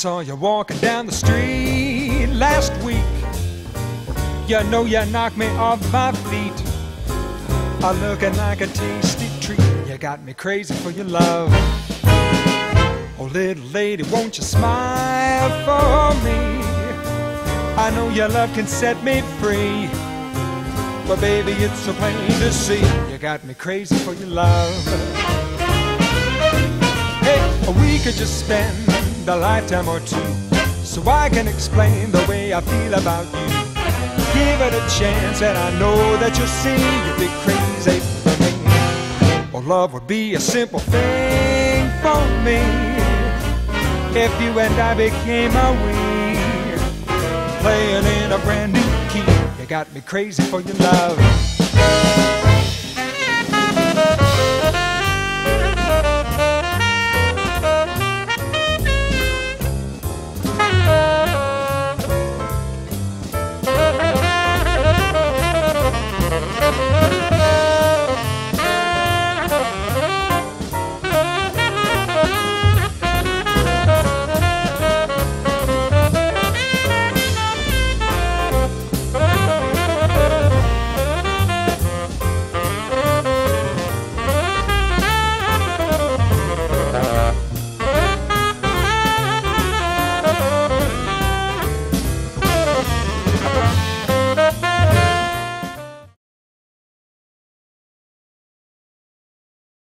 saw you walking down the street last week. You know you knocked me off my feet. Looking like a tasty treat. You got me crazy for your love. Oh, little lady, won't you smile for me? I know your love can set me free, but baby, it's so plain to see. You got me crazy for your love. Hey, we could just spend a lifetime or two, so I can explain the way I feel about you. Give it a chance and I know that you'll see you'd be crazy for me. Oh, love would be a simple thing for me if you and I became a we, playing in a brand new key. You got me crazy for your love.